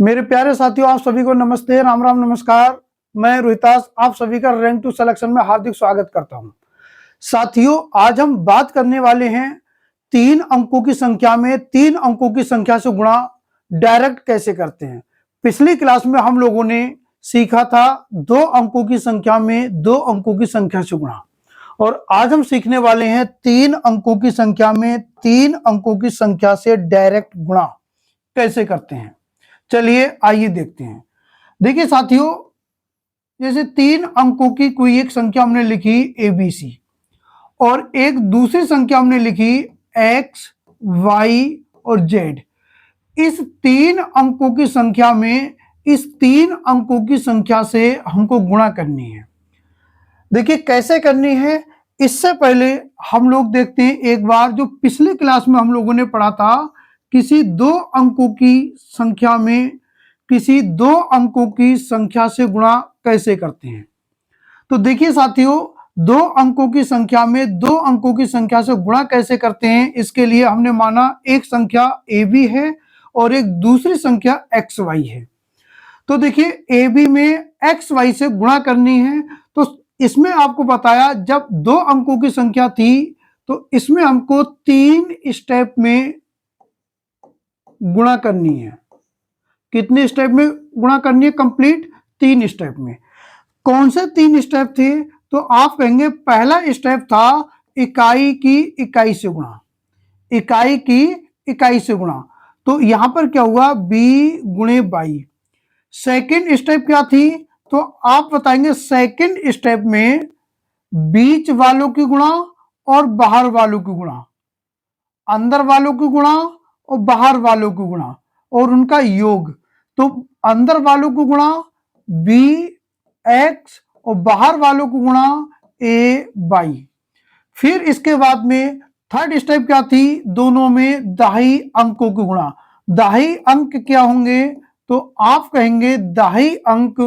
मेरे प्यारे साथियों, आप सभी को नमस्ते, राम राम, नमस्कार। मैं रोहितास आप सभी का रैंक टू सिलेक्शन में हार्दिक स्वागत करता हूं। साथियों, आज हम बात करने वाले हैं 3 अंकों की संख्या में 3 अंकों की संख्या से गुणा डायरेक्ट कैसे करते हैं। पिछली क्लास में हम लोगों ने सीखा था 2 अंकों की संख्या में 2 अंकों की संख्या से गुणा, और आज हम सीखने वाले हैं 3 अंकों की संख्या में 3 अंकों की संख्या से डायरेक्ट गुणा कैसे करते हैं। चलिए आइए देखते हैं। देखिए साथियों, जैसे 3 अंकों की कोई एक संख्या हमने लिखी ABC और एक दूसरी संख्या हमने लिखी X, Y और Z। इस 3 अंकों की संख्या में इस 3 अंकों की संख्या से हमको गुणा करनी है। देखिए कैसे करनी है, इससे पहले हम लोग देखते हैं एक बार जो पिछली क्लास में हम लोगों ने पढ़ा था, किसी 2 अंकों की संख्या में किसी 2 अंकों की संख्या से गुणा कैसे करते हैं। तो देखिए साथियों, 2 अंकों की संख्या में 2 अंकों की संख्या से गुणा कैसे करते हैं, इसके लिए हमने माना एक संख्या AB है और एक दूसरी संख्या XY है। तो देखिए AB में XY से गुणा करनी है, तो इसमें आपको बताया जब 2 अंकों की संख्या थी तो इसमें हमको 3 स्टेप में गुणा करनी है। कितने स्टेप में गुणा करनी है? कंप्लीट 3 स्टेप में। कौन से 3 स्टेप थे? तो आप कहेंगे पहला स्टेप था इकाई की इकाई से गुणा, इकाई की इकाई से गुणा। तो यहां पर क्या हुआ? B गुणे बाई। सेकेंड स्टेप क्या थी? तो आप बताएंगे सेकेंड स्टेप में बीच वालों की गुणा और बाहर वालों की गुणा, अंदर वालों की गुणा और बाहर वालों की गुणा और उनका योग। तो अंदर वालों की गुणा BX और बाहर वालों की गुणा AY। फिर इसके बाद में थर्ड स्टेप क्या थी? दोनों में दाही अंकों की गुणा। दाही अंक क्या होंगे? तो आप कहेंगे दाही अंक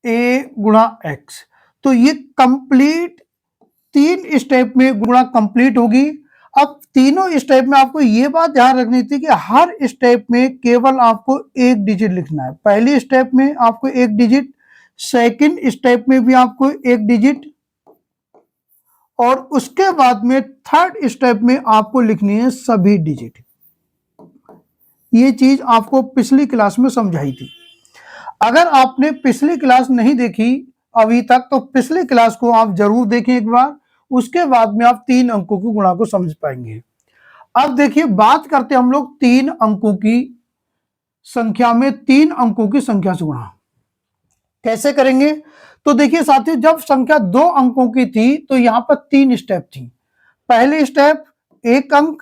A गुणा X। तो ये कंप्लीट 3 स्टेप में गुणा कंप्लीट होगी। अब तीनों स्टेप में आपको ये बात ध्यान रखनी थी कि हर स्टेप में केवल आपको एक डिजिट लिखना है। पहली स्टेप में आपको एक डिजिट, सेकंड स्टेप में भी आपको एक डिजिट, और उसके बाद में थर्ड स्टेप में आपको लिखनी है सभी डिजिट। ये चीज आपको पिछली क्लास में समझाई थी। अगर आपने पिछली क्लास नहीं देखी अभी तक तो पिछली क्लास को आप जरूर देखें एक बार, उसके बाद में आप 3 अंकों की गुणा को समझ पाएंगे। अब देखिए बात करते हम लोग 3 अंकों की संख्या में 3 अंकों की संख्या से गुणा कैसे करेंगे। तो देखिए साथियों, जब संख्या 2 अंकों की थी तो यहां पर 3 स्टेप थी। पहले स्टेप 1 अंक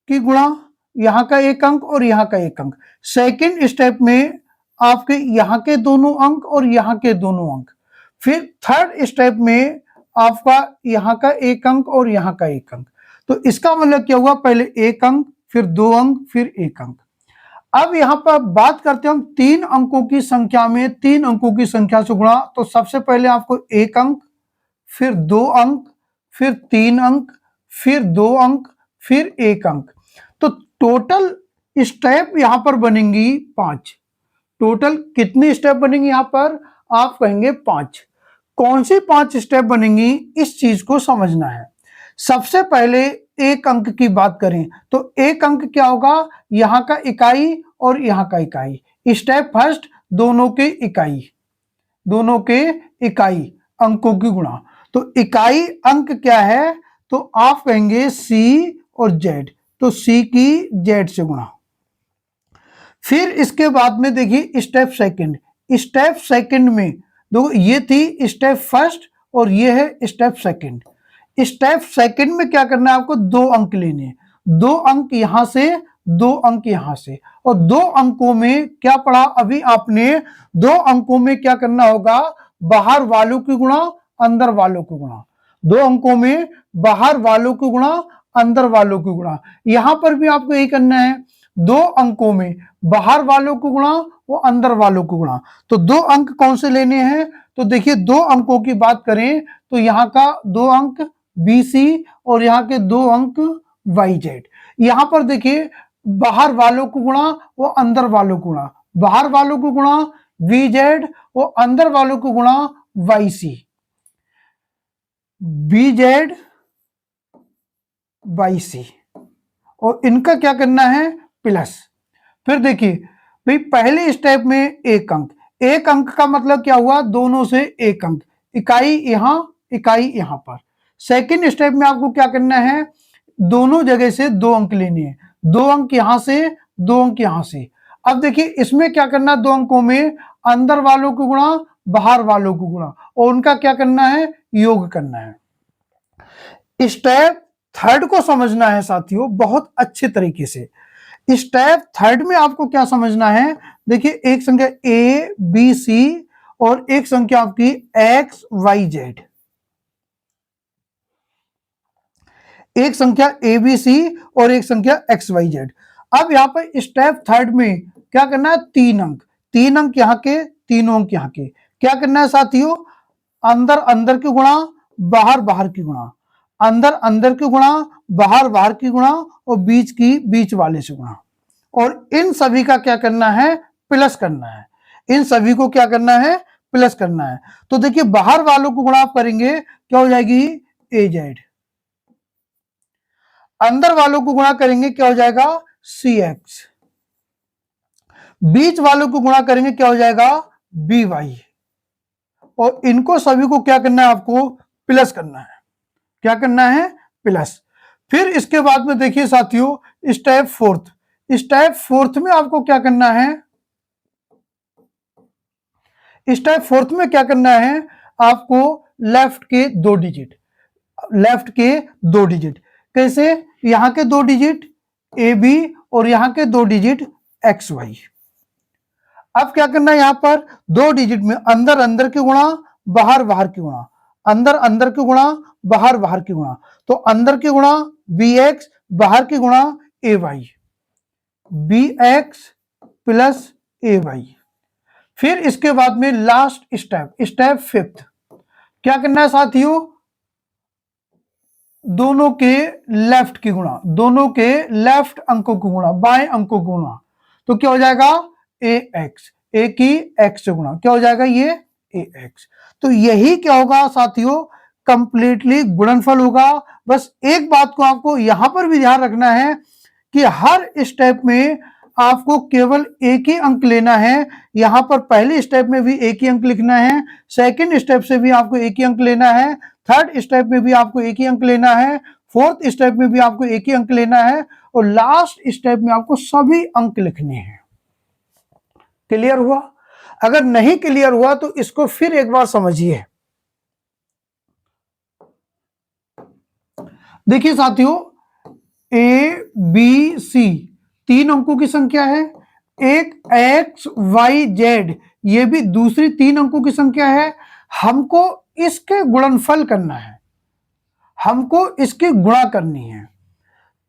की गुणा, यहां का 1 अंक और यहां का 1 अंक। सेकेंड स्टेप में आपके यहां के दोनों अंक और यहां के दोनों अंक। फिर थर्ड स्टेप में आपका यहां का 1 अंक और यहां का 1 अंक। तो इसका मतलब क्या हुआ? पहले 1 अंक, फिर 2 अंक, फिर 1 अंक। अब यहां पर बात करते हैं हम 3 अंकों की संख्या में 3 अंकों की संख्या से गुणा। तो सबसे पहले आपको 1 अंक, फिर 2 अंक, फिर 3 अंक, फिर 2 अंक, फिर 1 अंक। तो टोटल स्टेप यहां पर बनेंगी 5। टोटल कितनी स्टेप बनेंगी यहां पर? आप कहेंगे 5। कौन सी 5 स्टेप बनेंगी, इस चीज को समझना है। सबसे पहले 1 अंक की बात करें तो 1 अंक क्या होगा? यहां का इकाई और यहां का इकाई। स्टेप फर्स्ट, दोनों के इकाई, दोनों के इकाई अंकों की गुणा। तो इकाई अंक क्या है? तो आप कहेंगे C और Z। तो C की Z से गुणा। फिर इसके बाद में देखिए स्टेप सेकंड। स्टेप सेकंड में दो, ये थी स्टेप फर्स्ट और ये है स्टेप सेकंड। स्टेप सेकंड में क्या करना है? आपको 2 अंक लेने हैं। 2 अंक यहां से, 2 अंक यहां से, और 2 अंकों में क्या पढ़ा अभी आपने? 2 अंकों में क्या करना होगा? बाहर वालों की गुणा, अंदर वालों की गुणा। 2 अंकों में बाहर वालों की गुणा, अंदर वालों की गुणा। यहां पर भी आपको यही करना है। 2 अंकों में बाहर वालों को गुणा वो अंदर वालों को गुणा। तो 2 अंक कौन से लेने हैं? तो देखिए 2 अंकों की बात करें तो यहां का 2 अंक BC और यहां के 2 अंक YZ। यहां पर देखिए बाहर वालों को गुणा वो अंदर वालों को गुणा, बाहर वालों को गुणा वी जेड वो अंदर वालों को गुणा Y C, B Z Y C, और इनका क्या करना है प्लस। फिर देखिए भाई पहले स्टेप में एक अंक का मतलब क्या हुआ, दोनों से एक अंक, इकाई यहां इकाई यहां पर। सेकंड स्टेप में आपको क्या करना है, दोनों जगह से 2 अंक लेने हैं, 2 अंक यहां से 2 अंक यहां से। अब देखिए इसमें क्या करना है, 2 अंकों में अंदर वालों को गुणा बाहर वालों को गुणा और उनका क्या करना है योग करना है। स्टेप थर्ड को समझना है साथियों बहुत अच्छे तरीके से। स्टेप थर्ड में आपको क्या समझना है, देखिए एक संख्या ए बी सी और एक संख्या आपकी एक्स वाई जेड, एक संख्या ए बी सी और एक संख्या एक्स वाई जेड। अब यहां पर स्टेप थर्ड में क्या करना है, 3 अंक, 3 अंक यहां के तीनों अंक यहां के, क्या करना है साथियों, अंदर अंदर की गुणा बाहर बाहर की गुणा, अंदर अंदर की गुणा बाहर बाहर की गुणा और बीच की बीच वाले से गुणा, और इन सभी का क्या करना है प्लस करना है, इन सभी को क्या करना है प्लस करना है। तो देखिए बाहर वालों को गुणा आप करेंगे क्या हो जाएगी ए जेड, अंदर वालों को गुणा करेंगे क्या हो जाएगा सी एक्स, बीच वालों को गुणा करेंगे क्या हो जाएगा बी वाई, और इनको सभी को क्या करना है आपको प्लस करना है, क्या करना है प्लस। फिर इसके बाद में देखिए साथियों स्टेप फोर्थ, स्टेप फोर्थ में आपको क्या करना है, स्टेप फोर्थ में क्या करना है आपको लेफ्ट के 2 डिजिट, लेफ्ट के 2 डिजिट कैसे, यहां के 2 डिजिट ए बी और यहां के 2 डिजिट एक्स वाई। अब क्या करना है यहां पर 2 डिजिट में अंदर अंदर की गुणा बाहर बाहर की गुणा, अंदर अंदर की गुणा बाहर बाहर की गुणा, तो अंदर की गुणा बी एक्स बाहर की गुणा ए वाई, बी एक्स प्लस ए वाई। फिर इसके बाद में लास्ट स्टेप, स्टेप फिफ्थ, क्या करना है साथियों, दोनों के लेफ्ट की गुणा, दोनों के लेफ्ट अंकों को गुणा बाएं अंकों को गुणा, तो क्या हो जाएगा ए एक्स, ए की एक्स से गुणा क्या हो जाएगा ये ए एक्स। तो यही क्या होगा साथियों कंप्लीटली गुणनफल होगा। बस एक बात को आपको यहां पर भी ध्यान रखना है कि हर स्टेप में आपको केवल एक ही अंक लेना है, यहां पर पहले स्टेप में भी एक ही अंक लिखना है, सेकंड स्टेप से भी आपको एक ही अंक लेना है, थर्ड स्टेप में भी आपको एक ही अंक लेना है, फोर्थ स्टेप में भी आपको एक ही अंक लेना है, और लास्ट स्टेप में आपको सभी अंक लिखने हैं। क्लियर हुआ? अगर नहीं क्लियर हुआ तो इसको फिर एक बार समझिए। देखिए साथियों ए बी सी 3 अंकों की संख्या है, एक एक्स वाई जेड ये भी दूसरी 3 अंकों की संख्या है, हमको इसके गुणनफल करना है, हमको इसकी गुणा करनी है।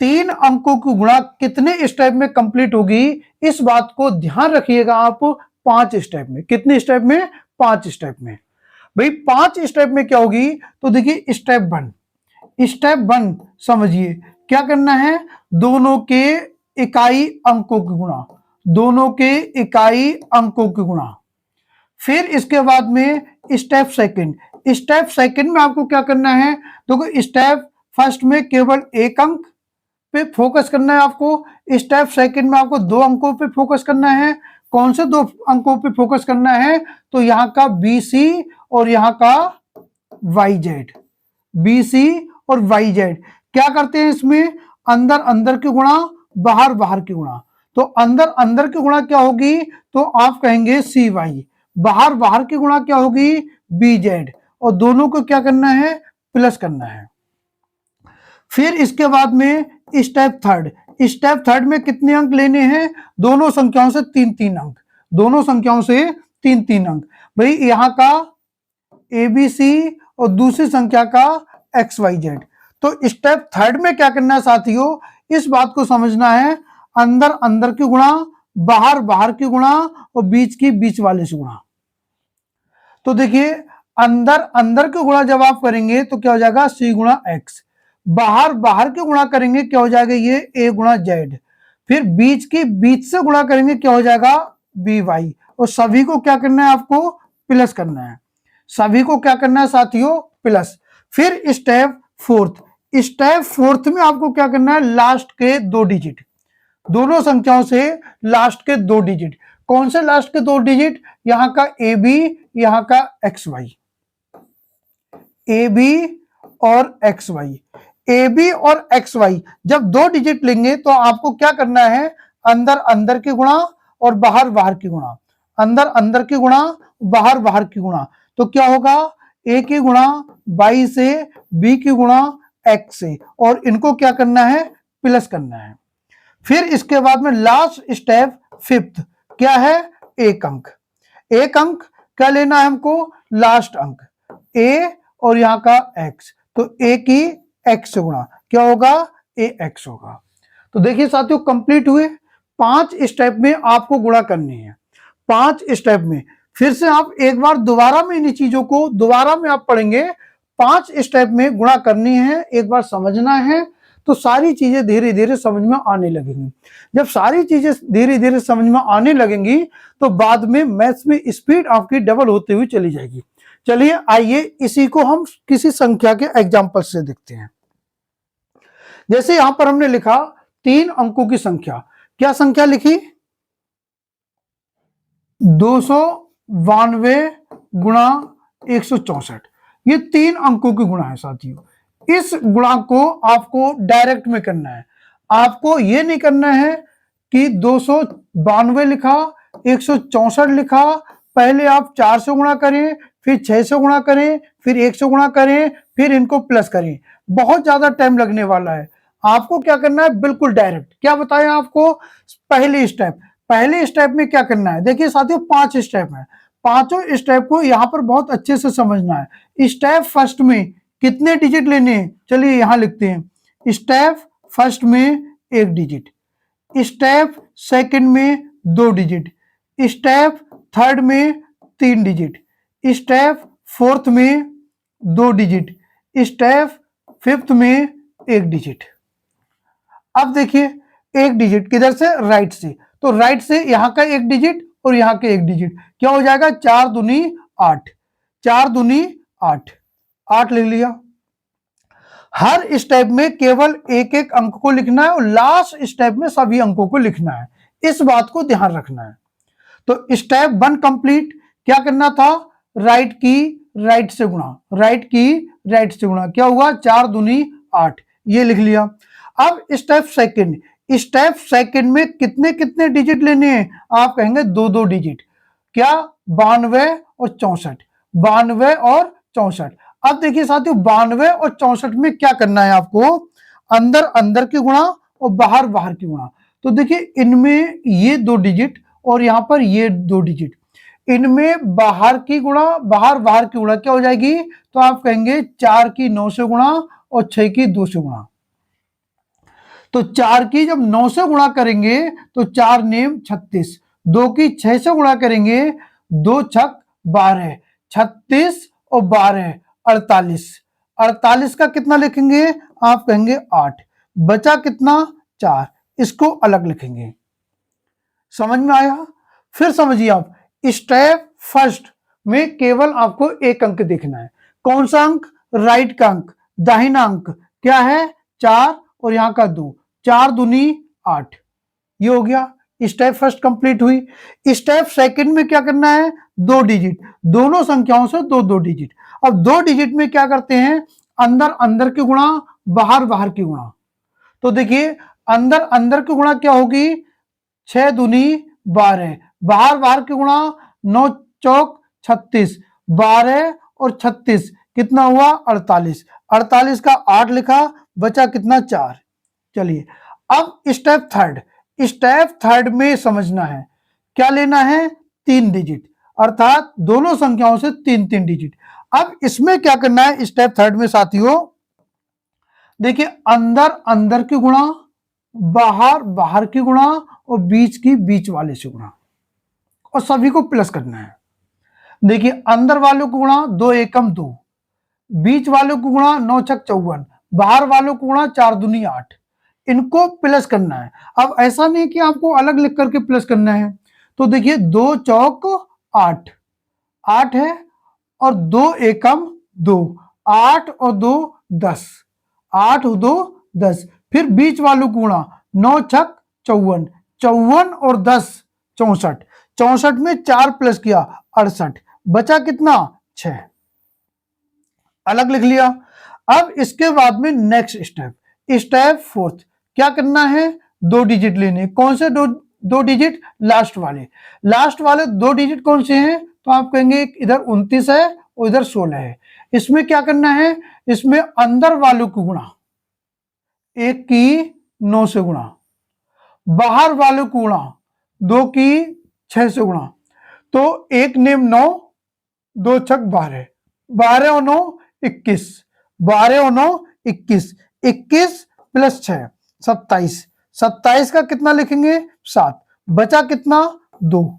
3 अंकों की गुणा कितने स्टेप में कंप्लीट होगी इस बात को ध्यान रखिएगा आप, 5 स्टेप में। कितने स्टेप में? 5 स्टेप में। भाई 5 स्टेप में क्या होगी, तो देखिए स्टेप 1, स्टेप 1 समझिए क्या करना है, दोनों के इकाई अंकों की गुणा, दोनों के इकाई अंकों की गुणा। फिर इसके बाद में स्टेप सेकंड, स्टेप सेकंड में आपको क्या करना है, देखो स्टेप फर्स्ट में केवल एक अंक पे फोकस करना है आपको, स्टेप सेकंड में आपको 2 अंकों पे फोकस करना है। कौन से 2 अंकों पे फोकस करना है, तो यहां का बी सी और यहां का वाई जेड, बी सी और वाई जेड। क्या करते हैं इसमें, अंदर अंदर की गुणा बाहर बाहर की गुणा, तो अंदर अंदर की गुणा क्या होगी, तो आप कहेंगे सी वाई, बाहर बाहर की गुणा क्या होगी बी जेड, और दोनों को क्या करना है प्लस करना है। फिर इसके बाद में स्टेप थर्ड, स्टेप थर्ड में कितने अंक लेने हैं, दोनों संख्याओं से 3-3 अंक, दोनों संख्याओं से 3-3 अंक। भाई यहां का ए बी सी और दूसरी संख्या का एक्स वाई जेड। तो स्टेप थर्ड में क्या करना है साथियों, इस बात को समझना है, अंदर अंदर की गुणा बाहर बाहर की गुणा और बीच की बीच वाले से गुणा। तो देखिए अंदर अंदर की गुणा जब आप करेंगे तो क्या हो जाएगा सी गुणा एक्स, बाहर बाहर के गुणा करेंगे क्या हो जाएगा, ये ए गुणा जेड। फिर बीच की बीच से गुणा करेंगे क्या हो जाएगा, बी वाई। और सभी को क्या करना है, आपको प्लस करना है। सभी को क्या करना है साथियों, प्लस। फिर स्टेप फोर्थ, स्टेप फोर्थ में आपको क्या करना है, लास्ट के 2 डिजिट, दोनों संख्याओं से लास्ट के 2 डिजिट। कौन से लास्ट के 2 डिजिट, यहां का ए बी, यहां का एक्स वाई, ए बी और एक्स वाई। ए बी और एक्स वाई जब 2 डिजिट लेंगे तो आपको क्या करना है, अंदर अंदर की गुणा और बाहर बाहर की गुणा, अंदर अंदर की गुणा, बाहर बाहर की गुणा। तो क्या होगा, ए की गुणा वाई से, बी की गुणा एक्स से, और इनको क्या करना है, प्लस करना है। फिर इसके बाद में लास्ट स्टेप फिफ्थ क्या है, एक अंक। एक अंक क्या लेना है हमको, लास्ट अंक ए और यहां का एक्स, तो ए की एक्स से गुणा क्या होगा, ए एक्स होगा। तो देखिए साथियों कंप्लीट हुए। 5 स्टेप में आपको गुणा करनी है, 5 स्टेप में। फिर से आप एक बार दोबारा में इन चीजों को दोबारा में आप पढ़ेंगे, 5 स्टेप में गुणा करनी है, एक बार समझना है, तो सारी चीजें धीरे धीरे समझ में आने लगेंगी। जब सारी चीजें धीरे धीरे समझ में आने लगेंगी तो बाद में मैथ्स में स्पीड आपकी डबल होती हुई चली जाएगी। चलिए आइए इसी को हम किसी संख्या के एग्जाम्पल से देखते हैं। जैसे यहां पर हमने लिखा 3 अंकों की संख्या, क्या संख्या लिखी, 292 गुणा 164। ये 3 अंकों की गुणा है साथियों। इस गुणा को आपको डायरेक्ट में करना है। आपको ये नहीं करना है कि 292 लिखा, 164 लिखा, पहले आप 4 से गुणा करें, फिर 6 से गुणा करें, फिर 1 से गुणा करें, फिर इनको प्लस करें, बहुत ज्यादा टाइम लगने वाला है। आपको क्या करना है, बिल्कुल डायरेक्ट। क्या बताया आपको, पहले स्टेप, पहले स्टेप में क्या करना है, देखिए साथियों 5 स्टेप है, पांचों स्टेप को यहां पर बहुत अच्छे से समझना है। स्टेप फर्स्ट में कितने डिजिट लेने हैं, चलिए यहां लिखते हैं। स्टेप फर्स्ट में 1 डिजिट, स्टेप सेकंड में 2 डिजिट, स्टेप थर्ड में 3 डिजिट, स्टेप फोर्थ में 2 डिजिट, स्टेप फिफ्थ में 1 डिजिट। अब देखिए 1 डिजिट किधर से, राइट से, तो राइट से यहां का 1 डिजिट और यहां का 1 डिजिट, क्या हो जाएगा, 4 दूनी 8, 4 दूनी 8, 8 लिख लिया। हर स्टेप में केवल एक एक अंक को लिखना है और लास्ट स्टेप में सभी अंकों को लिखना है, इस बात को ध्यान रखना है। तो स्टेप 1 कंप्लीट, क्या करना था, राइट की राइट से गुणा, राइट की राइट से गुणा, क्या हुआ, 4 दूनी 8, ये लिख लिया। अब स्टेप सेकंड, स्टेप सेकंड में कितने कितने डिजिट लेने हैं, आप कहेंगे 2 डिजिट, क्या, 92 और 64, 92 और 64। अब देखिए साथियों 92 और 64 में क्या करना है आपको, अंदर अंदर की गुणा और बाहर बाहर की गुणा। तो देखिए इनमें ये 2 डिजिट और यहां पर ये 2 डिजिट, इनमें बाहर की गुणा बाहर बाहर की गुणा क्या हो जाएगी, तो आप कहेंगे 4 की 9 से गुणा और 6 की 2 से गुणा। तो 4 की जब 9 से गुणा करेंगे तो 4 नेम 36, 2 की 6 से गुणा करेंगे, 2 छक 12, 36 और 12 48, 48 का कितना लिखेंगे, आप कहेंगे 8, बचा कितना, 4, इसको अलग लिखेंगे। समझ में आया। फिर समझिए आप, स्टेप फर्स्ट में केवल आपको एक अंक देखना है, कौन सा अंक, राइट का अंक, दाहिना अंक क्या है, 4 और यहां का 2, 4 दूनी 8, ये हो गया। स्टेप फर्स्ट कंप्लीट हुई। स्टेप सेकंड में क्या करना है, 2 डिजिट, दोनों संख्याओं से 2 डिजिट। अब 2 डिजिट में क्या करते हैं, अंदर अंदर की गुणा बाहर बाहर की गुणा। तो देखिए अंदर अंदर की गुणा क्या होगी, 6 दूनी 12, बाहर बाहर की गुणा 9 चौक 36, 12 और 36 कितना हुआ, 48, 48 का 8 लिखा, बचा कितना, 4। चलिए अब स्टेप थर्ड, स्टेप थर्ड में समझना है, क्या लेना है, 3 डिजिट, अर्थात दोनों संख्याओं से 3 डिजिट। अब इसमें क्या करना है स्टेप थर्ड में साथियों, देखिए अंदर अंदर की गुणा बाहर बाहर की गुणा और बीच की बीच वाले से गुणा और सभी को प्लस करना है। देखिए अंदर वालों को गुणा 2 एकम 2, बीच वालों को गुणा 9 छक 54, बाहर वालों को गुणा 4 दूनी 8, इनको प्लस करना है। अब ऐसा नहीं कि आपको अलग लिख करके प्लस करना है, तो देखिए 2 चौक 8, 8 है और 2 एकम 2, 8 और 2 10, 8 और 2 10, फिर बीच वालों को गुणा 9 छक 54, 54 और 10 64, 64 में 4 प्लस किया 68, बचा कितना 6, अलग लिख लिया। अब इसके बाद में नेक्स्ट स्टेप, स्टेप फोर्थ, क्या करना है, 2 डिजिट लेने। कौन से दो डिजिट, लास्ट वाले। लास्ट वाले 2 डिजिट कौन से हैं, तो आप कहेंगे इधर 29 है और इधर 16 है। इसमें क्या करना है, इसमें अंदर वालों को गुणा, 1 की 9 से गुणा, बाहर वालों को गुणा 2 की 6 से गुणा, तो 1 नेम 9, 2 छक 12, 12 और 9 21, 12 और 9 21, 21 प्लस 6 27, 27 का कितना लिखेंगे 7, बचा कितना 2।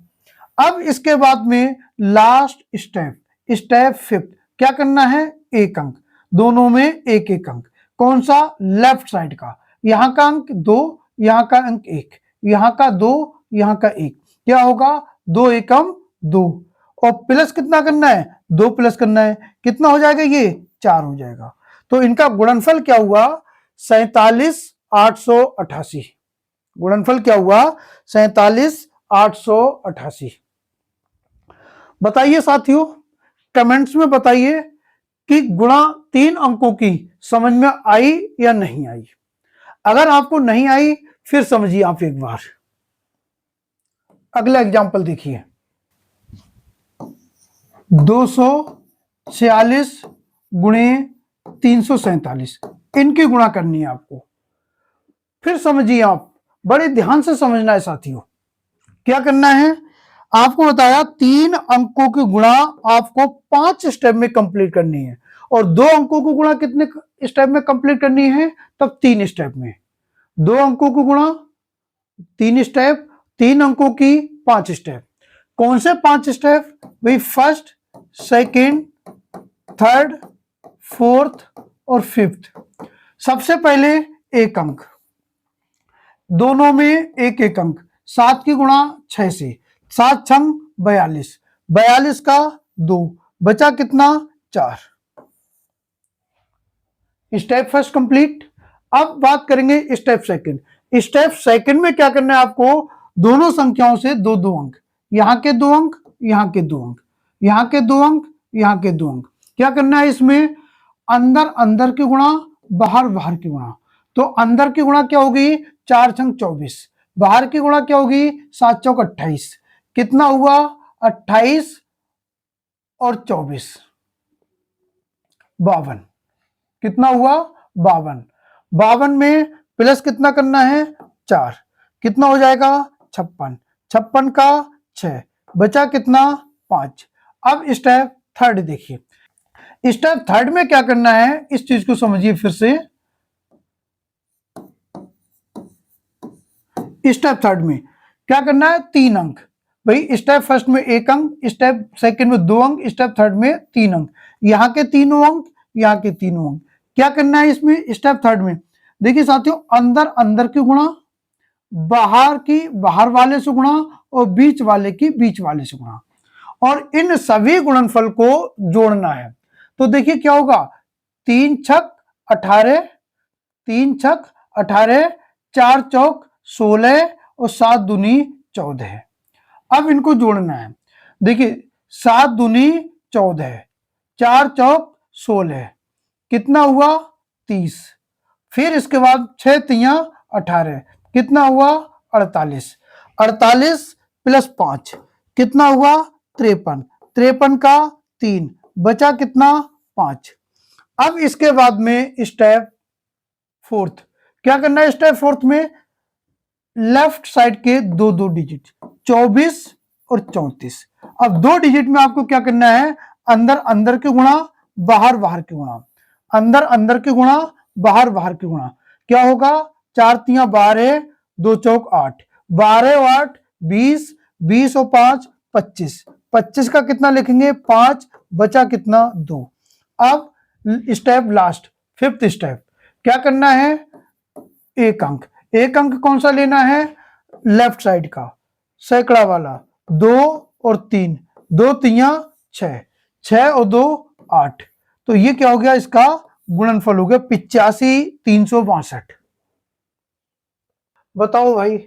अब इसके बाद में लास्ट स्टेप, स्टेप फिफ्थ, क्या करना है, एक अंक, दोनों में एक एक अंक। कौन सा, लेफ्ट साइड का, यहां का अंक 2, यहां का अंक 1, यहां का 2, यहां का 1, क्या होगा 2 एकम 2, और प्लस कितना करना है, 2 प्लस करना है, कितना हो जाएगा ये 4 हो जाएगा। तो इनका गुणनफल क्या हुआ, 47,888। गुणनफल क्या हुआ, 47,888। बताइए साथियों, कमेंट्स में बताइए कि गुणा 3 अंकों की समझ में आई या नहीं आई। अगर आपको नहीं आई फिर समझिए आप एक बार। अगला एग्जांपल देखिए, 246 गुणे 347, इनकी गुणा करनी है आपको। फिर समझिए आप, बड़े ध्यान से समझना है साथियों। क्या करना है, आपको बताया 3 अंकों की गुणा आपको 5 स्टेप में कंप्लीट करनी है, और 2 अंकों को गुणा कितने स्टेप में कंप्लीट करनी है, तब 3 स्टेप में। 2 अंकों को गुणा 3 स्टेप, 3 अंकों की 5 स्टेप। कौन से 5 स्टेप भाई, फर्स्ट, सेकेंड, थर्ड, फोर्थ और फिफ्थ। सबसे पहले एक अंक, दोनों में एक एक अंक, 7 की गुणा 6 से, 7 छंग 42, 42 का 2, बचा कितना 4। Step first complete. अब बात करेंगे स्टेप सेकंड। स्टेप सेकंड में क्या करना है आपको, दोनों संख्याओं से 2-2 अंक, यहां के 2 अंक, यहां के 2 अंक, यहां के 2 अंक, यहां के 2 अंक। क्या करना है इसमें, अंदर अंदर की गुणा, बाहर बाहर की गुणा। तो अंदर की गुणा क्या होगी, 4 छंग 24, बाहर की गुणा क्या होगी, 7 चौक 28, कितना हुआ 28 और 24 52, कितना हुआ 52, 52 में प्लस कितना करना है 4, कितना हो जाएगा 56, 56 का 6, बचा कितना 5। अब स्टेप थर्ड देखिए, स्टेप थर्ड में क्या करना है, इस चीज को समझिए फिर से। स्टेप थर्ड में क्या करना है, 3 अंक भाई, स्टेप फर्स्ट में 1 अंक, स्टेप सेकंड में 2 अंक, स्टेप थर्ड में 3 अंक, यहां के तीनों अंक, यहां के तीनों अंक। क्या करना है इसमें स्टेप थर्ड में, देखिए साथियों, अंदर अंदर की गुणा, बाहर की बाहर वाले से गुणा, और बीच वाले की बीच वाले से गुणा, और इन सभी गुणनफल को जोड़ना है। तो देखिए क्या होगा, 3 छक 18, 3 छक 18, 4 चौक 16 और 7 दूनी 14। अब इनको जोड़ना है, देखिए 7 दूनी 14, 4 चौक 16, कितना हुआ 30, फिर इसके बाद 6 तियां 18, कितना हुआ 48, 48 प्लस 5 कितना हुआ 53, 53 का 3, बचा कितना 5। अब इसके बाद में स्टेप फोर्थ, क्या करना है स्टेप फोर्थ में, लेफ्ट साइड के 2-2 डिजिट 24 और 34। अब 2 डिजिट में आपको क्या करना है, अंदर अंदर की गुणा, बाहर बाहर की गुणा, अंदर अंदर की गुणा, बाहर बाहर की गुणा। क्या होगा, 4 तियां 12, 2 चौक 8, 12 और 8 20, 20 और 5 25, 25 का कितना लिखेंगे 5, बचा कितना 2। अब स्टेप लास्ट फिफ्थ स्टेप, क्या करना है, एक अंक। एक अंक कौन सा लेना है, लेफ्ट साइड का सैकड़ा वाला, 2 और 3, 2 तिया 6, 6 और 2 8। तो ये क्या हो गया, इसका गुणनफल हो गया 85,362। बताओ भाई,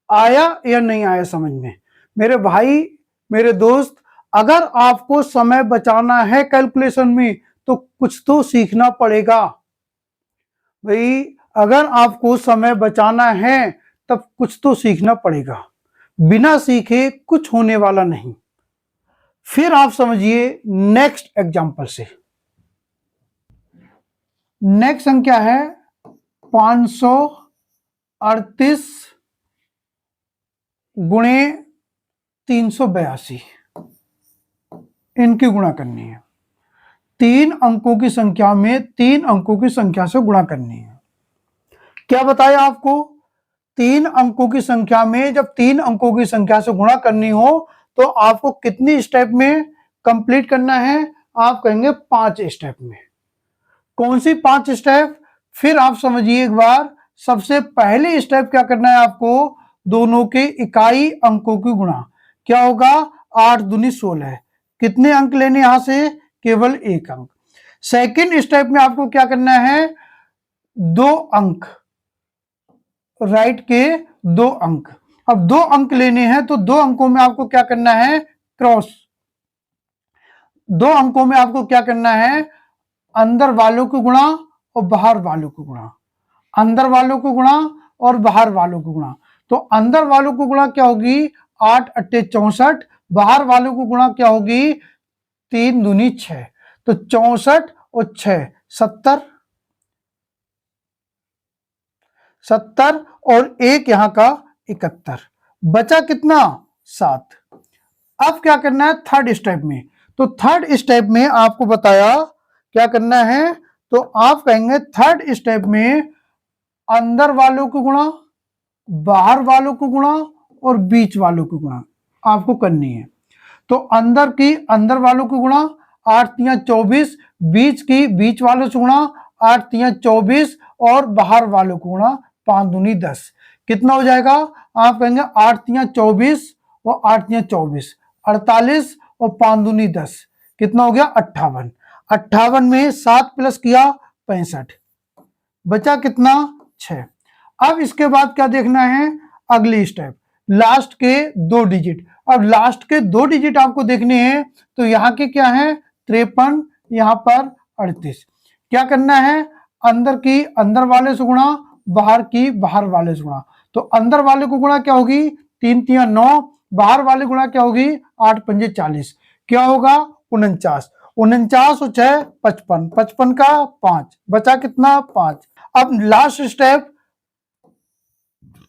आया या नहीं आया समझ में। मेरे भाई, मेरे दोस्त, अगर आपको समय बचाना है कैलकुलेशन में तो कुछ तो सीखना पड़ेगा भाई। अगर आपको समय बचाना है तब कुछ तो सीखना पड़ेगा, बिना सीखे कुछ होने वाला नहीं। फिर आप समझिए नेक्स्ट एग्जांपल से। नेक्स्ट संख्या है 538 गुणे 382। इनकी गुणा करनी है। 3 अंकों की संख्या में 3 अंकों की संख्या से गुणा करनी है। क्या बताया आपको, 3 अंकों की संख्या में जब 3 अंकों की संख्या से गुणा करनी हो तो आपको कितनी स्टेप में कंप्लीट करना है, आप कहेंगे 5 स्टेप में। कौन सी 5 स्टेप, फिर आप समझिए एक बार। सबसे पहले स्टेप क्या करना है आपको, दोनों के इकाई अंकों की गुणा। क्या होगा, 8 दूनी 16। कितने अंक लेने यहां से, केवल 1 अंक। सेकेंड स्टेप में आपको क्या करना है, 2 अंक, राइट के 2 अंक। अब 2 अंक लेने हैं तो 2 अंकों में आपको क्या करना है, क्रॉस। 2 अंकों में आपको क्या करना है, अंदर वालों को गुणा और बाहर वालों को गुणा, अंदर वालों को गुणा और बाहर वालों को गुणा। तो अंदर वालों को गुणा क्या होगी, 8 अट्टे 64, बाहर वालों को गुणा क्या होगी, 3 दूनी 6। तो 64 और 6 70, 70 और 1 यहां का 71, बचा कितना, 7। अब क्या करना है थर्ड स्टेप में, तो थर्ड स्टेप में आपको बताया क्या करना है। तो आप कहेंगे थर्ड स्टेप में अंदर वालों को गुणा, बाहर वालों को गुणा और बीच वालों को गुणा आपको करनी है। तो अंदर की अंदर वालों को गुणा, 8 तिया 24, बीच की बीच वालों से गुणा, 8 तिया 24 और बाहर वालों को गुणा, 5 दूनी 10। कितना हो जाएगा, आप कहेंगे 8 तिया 24 और 8 तिया 24, 48 और 5 दूनी 10, कितना हो गया 58। 58 में 7 प्लस किया 65, बचा कितना 6। अब इसके बाद क्या देखना है, अगली स्टेप, लास्ट के 2 डिजिट। अब लास्ट के 2 डिजिट आपको देखने हैं तो यहाँ के क्या है 53, यहाँ पर 38। क्या करना है, अंदर की अंदर वाले से गुणा, बाहर की बाहर वाले से गुणा। तो अंदर वाले को गुणा क्या होगी, 3 तिया 9, बाहर वाले गुणा क्या होगी, 8 पंजे 40, क्या होगा 49। 49 और 6 55, 55 का 5, बचा कितना 5। अब लास्ट स्टेप,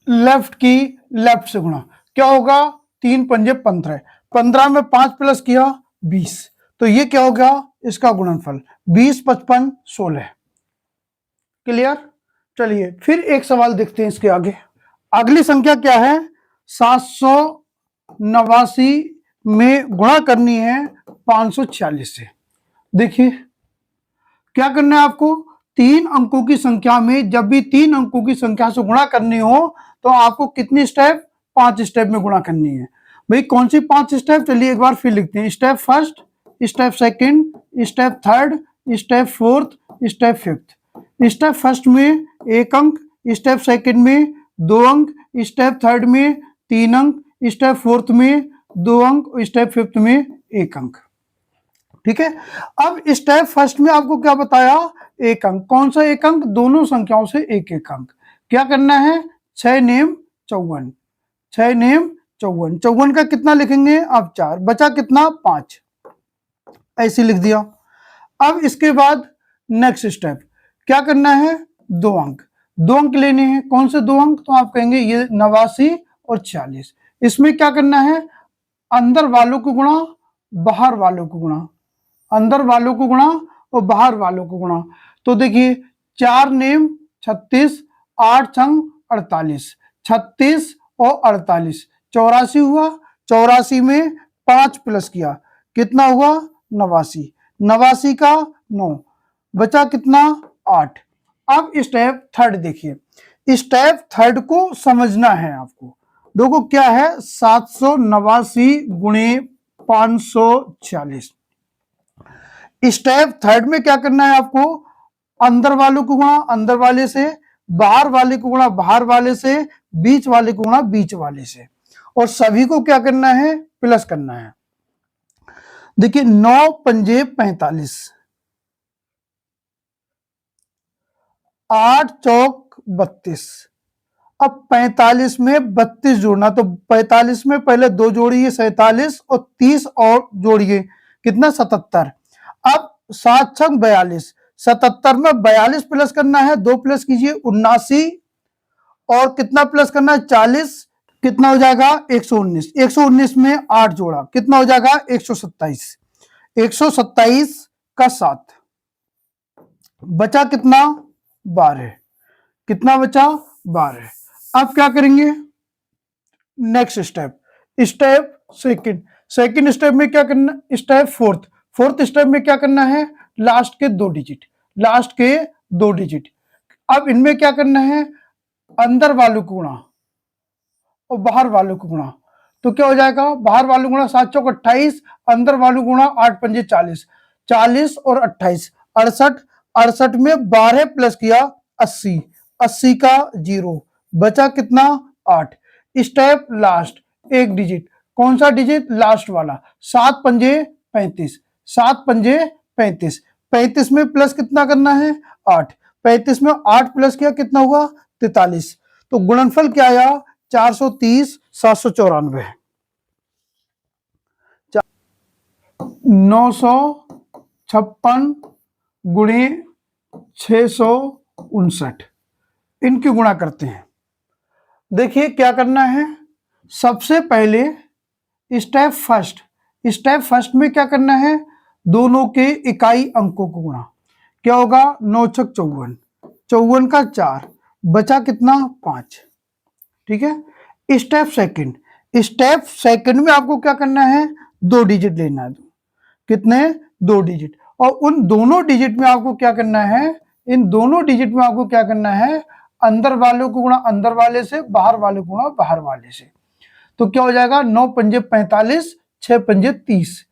लेफ्ट की लेफ्ट से गुणा, क्या होगा 3 पंजे 15, 15 में 5 प्लस किया 20। तो ये क्या होगा, इसका गुणनफल 20 55 16। क्लियर। चलिए फिर एक सवाल देखते हैं इसके आगे। अगली संख्या क्या है, 789 में गुणा करनी है 546 से। देखिए क्या करना है आपको, 3 अंकों की संख्या में जब भी 3 अंकों की संख्या से गुणा करनी हो तो आपको कितनी स्टेप, 5 स्टेप में गुणा करनी है। भाई कौन सी 5 स्टेप, चलिए एक बार फिर लिखते हैं। Step first, step second, step third, step fourth, step fifth. Step first में 1 अंक, स्टेप सेकंड में 2 अंक, स्टेप थर्ड में 3 अंक, स्टेप फोर्थ में 2 अंक, स्टेप फिफ्थ में 1 अंक। ठीक है। अब स्टेप फर्स्ट में आपको क्या बताया, 1 अंक। कौन सा 1 अंक, दोनों संख्याओं से 1 अंक। क्या करना है, 6 नेम 54, 6 नेम 54, 54 का कितना लिखेंगे आप 4, बचा कितना 5, ऐसे लिख दिया। अब इसके बाद नेक्स्ट स्टेप क्या करना है, 2 अंक, 2 अंक लेने हैं। कौन से 2 अंक, तो आप कहेंगे ये 89 और 46। इसमें क्या करना है, अंदर वालों को गुणा, बाहर वालों को गुणा, अंदर वालों को गुणा और बाहर वालों को गुणा। तो देखिए 4 नेम 36, 8 छंग 48, 36 और 48 84 हुआ। 84 में 5 प्लस किया, कितना हुआ 89, 89 का 9, बचा कितना 8। अब स्टेप थर्ड देखिए, स्टेप थर्ड को समझना है आपको। देखो क्या है, 789 गुणे 540। स्टेप थर्ड में क्या करना है आपको, अंदर वालों को गुणा अंदर वाले से, बाहर वाले को गुणा बाहर वाले से, बीच वाले को गुणा बीच वाले से, और सभी को क्या करना है, प्लस करना है। देखिए 9 पंजे 45, 8 चौक 32। अब 45 में 32 जोड़ना, तो 45 में पहले 2 जोड़िए 47 और 30 और जोड़िए, कितना 77। अब 7 छंग 42, 77 में 42 प्लस करना है, 2 प्लस कीजिए 79, और कितना प्लस करना है 40, कितना हो जाएगा 119। 119 में 8 जोड़ा, कितना हो जाएगा 127। 127 का 7 बचा कितना 12, कितना बचा 12। अब क्या करेंगे, next step, step second step में क्या करना, स्टेप फोर्थ स्टेप में क्या करना है, लास्ट के 2 डिजिट। अब इनमें क्या करना है, अंदर वालों को गुणा और बाहर वालों को गुणा, तो क्या हो जाएगा, बाहर वालों गुणा 7 चौक 28, अंदर वालों गुणा 8 पंजे 40, 40 और 28 68, 68 में 12 प्लस किया 80, 80 का 0, बचा कितना 8। स्टेप लास्ट, 1 डिजिट, कौन सा डिजिट, लास्ट वाला, 7 पंजे 35, 7 पंजे 35, 35 में प्लस कितना करना है 8, 35 में 8 प्लस किया कितना हुआ 43, तो गुणनफल क्या आया 430 794, 956 गुणे 659, इनकी गुणा करते हैं। देखिए क्या करना है, सबसे पहले स्टेप फर्स्ट में क्या करना है, दोनों के इकाई अंकों को गुणा, क्या होगा 9 छक 54, 54 का 4, बचा कितना 5, ठीक है। स्टेप सेकंड में आपको क्या करना है, 2 डिजिट लेना है, कितने 2 डिजिट, और उन दोनों डिजिट में आपको क्या करना है, इन दोनों डिजिट में आपको क्या करना है, अंदर वालों को गुणा अंदर वाले से, बाहर वाले को गुणा बाहर वाले से, तो क्या हो जाएगा 9 पंजे 45, 6 पंजे 30,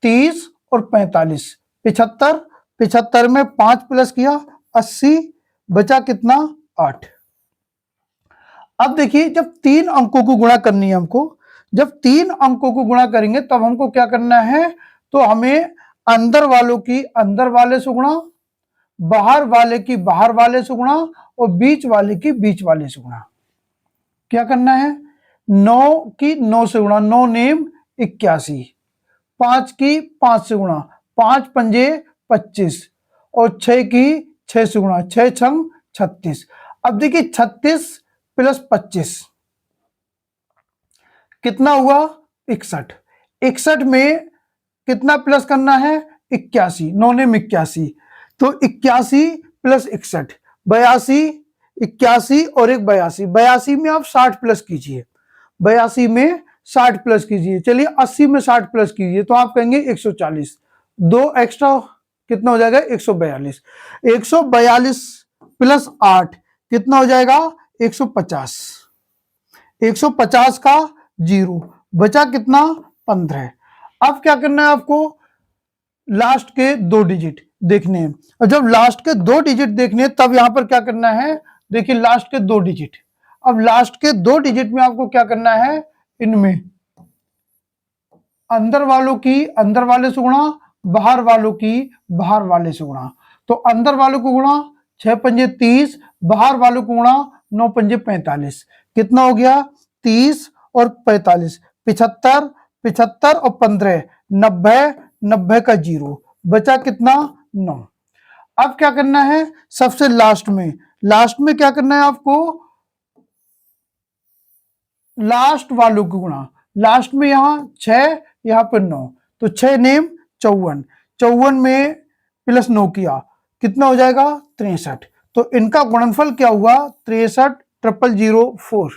30 और 45 75, 75 में 5 प्लस किया 80, बचा कितना 8। अब देखिए जब 3 अंकों को गुणा करनी है हमको, जब 3 अंकों को गुणा करेंगे तब हमको क्या करना है, तो हमें अंदर वालों की अंदर वाले से गुणा, बाहर वाले की बाहर वाले से गुणा, और बीच वाले की बीच वाले से गुणा। क्या करना है, 9 की 9 से गुणा, 9 नेम 81, 5 की 5 से गुणा, 5 पंजे 25, और 6 की 6 से गुणा, 6 छंग 36। अब देखिए 36 प्लस 25 कितना हुआ 61, 61 में कितना प्लस करना है 81, 9 नेम 81, तो 81 प्लस 61 82, 81 और एक 82, 82 में आप 60 प्लस कीजिए, 82 में 60 प्लस कीजिए, चलिए 80 में 60 प्लस कीजिए, तो आप कहेंगे 140, 2 एक्स्ट्रा कितना हो जाएगा 142, 142 प्लस 8 कितना हो जाएगा 150, 150 का 0, बचा कितना 15। अब क्या करना है आपको, लास्ट के 2 डिजिट देखने हैं, और जब लास्ट के 2 डिजिट देखने हैं तब यहां पर क्या करना है, देखिए लास्ट के 2 डिजिट, अब लास्ट के 2 डिजिट में आपको क्या करना है, इनमें अंदर वालों की अंदर वाले से गुणा, बाहर वालों की बाहर वाले से गुणा, तो अंदर वालों को गुणा 6 पंजे 30, बाहर वालों को गुणा 9 पंजे 45, कितना हो गया 30 और 45, 75, 75 और 15 90, 90 का 0, बचा कितना 9। अब क्या करना है, सबसे लास्ट में क्या करना है आपको, लास्ट वालों को गुणा, लास्ट में यहां 6 यहां पर 9, तो 6 नेम 54, 54 में प्लस 9 किया कितना हो जाएगा 63, तो इनका गुणनफल क्या हुआ 63 004।